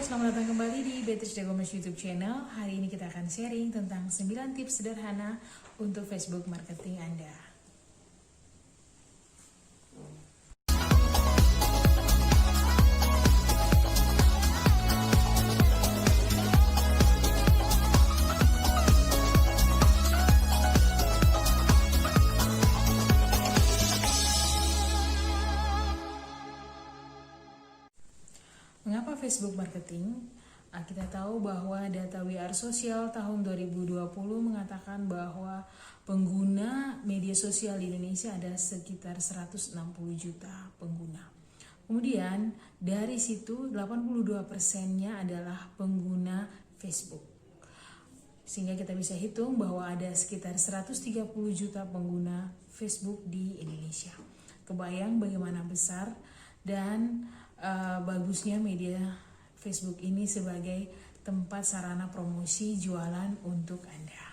selamat datang kembali di Beatrice Dagomes YouTube channel. Hari ini kita akan sharing tentang 9 tips sederhana untuk Facebook marketing Anda. Mengapa Facebook marketing? Kita tahu bahwa data We Are Social tahun 2020 mengatakan bahwa pengguna media sosial di Indonesia ada sekitar 160 juta pengguna. Kemudian dari situ 82%-nya adalah pengguna Facebook. Sehingga kita bisa hitung bahwa ada sekitar 130 juta pengguna Facebook di Indonesia. Kebayang bagaimana besar dan bagusnya media Facebook ini sebagai tempat sarana promosi jualan untuk Anda.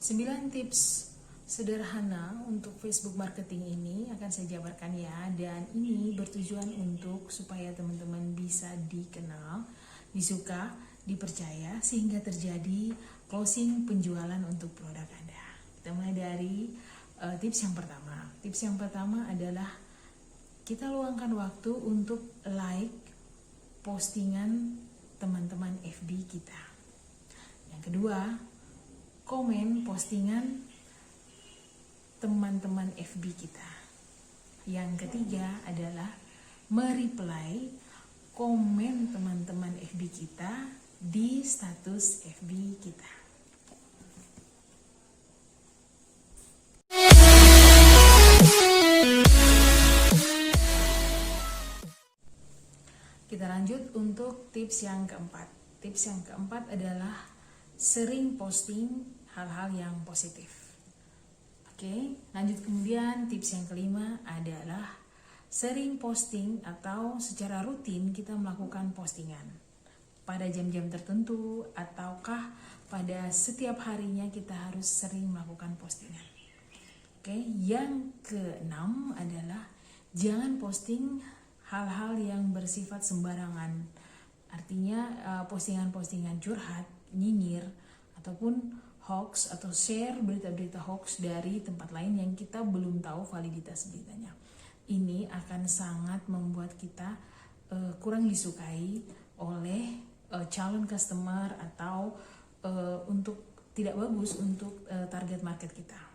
Sembilan tips sederhana untuk Facebook marketing ini akan saya jabarkan ya, dan ini bertujuan untuk supaya teman-teman bisa dikenal, disuka, dipercaya sehingga terjadi closing penjualan untuk produk Anda. Kita mulai dari tips yang pertama. Tips yang pertama adalah kita luangkan waktu untuk like postingan teman-teman FB kita. Yang kedua, komen postingan teman-teman FB kita. Yang ketiga adalah mereply komen teman-teman FB kita di status FB kita. Kita lanjut untuk tips yang keempat. Tips yang keempat adalah sering posting hal-hal yang positif. Oke, lanjut kemudian tips yang kelima adalah sering posting atau secara rutin kita melakukan postingan pada jam-jam tertentu ataukah pada setiap harinya kita harus sering melakukan postingan. Oke, yang keenam adalah jangan posting hal-hal yang bersifat sembarangan. Artinya postingan-postingan curhat, nyinyir, ataupun hoax atau share berita-berita hoax dari tempat lain yang kita belum tahu validitas beritanya. Ini akan sangat membuat kita kurang disukai oleh calon customer atau untuk tidak bagus untuk target market kita.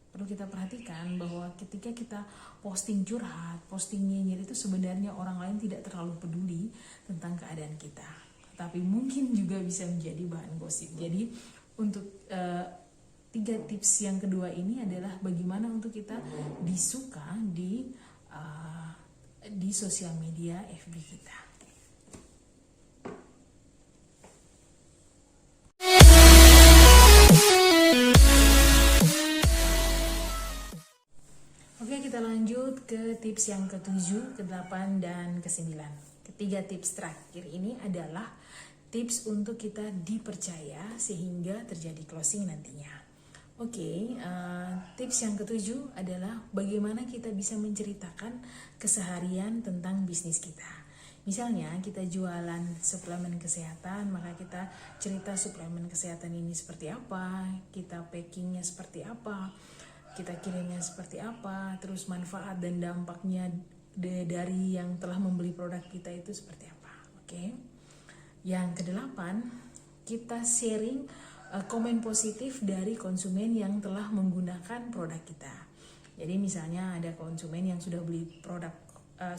Perlu kita perhatikan bahwa ketika kita posting curhat, posting nyinyir itu sebenarnya orang lain tidak terlalu peduli tentang keadaan kita, tapi mungkin juga bisa menjadi bahan gosip. Jadi untuk 3 tips yang kedua ini adalah bagaimana untuk kita disuka di sosial media FB kita. Oke, kita lanjut ke tips yang ke-7, ke-8, dan ke-9. Ketiga tips terakhir ini adalah tips untuk kita dipercaya sehingga terjadi closing nantinya. Oke, tips yang ke-7 adalah bagaimana kita bisa menceritakan keseharian tentang bisnis kita. Misalnya kita jualan suplemen kesehatan, maka kita cerita suplemen kesehatan ini seperti apa, kita packingnya seperti apa, kita kirimnya seperti apa, terus manfaat dan dampaknya dari yang telah membeli produk kita itu seperti apa. Oke. Yang ke-8, kita sharing komen positif dari konsumen yang telah menggunakan produk kita. Jadi misalnya ada konsumen yang sudah beli produk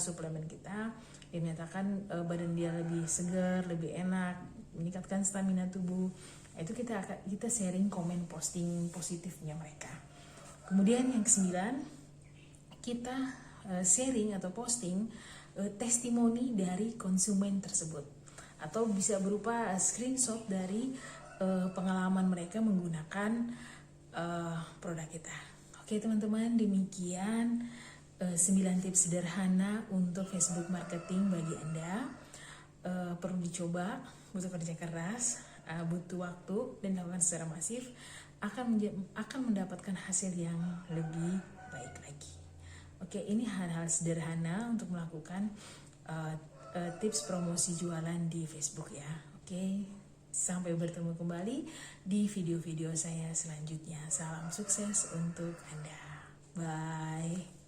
suplemen kita, dia menyatakan badan dia lebih segar, lebih enak, meningkatkan stamina tubuh. Itu kita sharing komen posting positifnya mereka. Kemudian yang ke-9, kita sharing atau posting testimoni dari konsumen tersebut, atau bisa berupa screenshot dari pengalaman mereka menggunakan produk kita. Oke teman-teman, demikian 9 tips sederhana untuk Facebook marketing bagi Anda. Perlu dicoba, butuh kerja keras, butuh waktu dan dilakukan secara masif. akan mendapatkan hasil yang lebih baik lagi. Oke, ini hal-hal sederhana untuk melakukan tips promosi jualan di Facebook ya. Oke, sampai bertemu kembali di video-video saya selanjutnya. Salam sukses untuk Anda. Bye.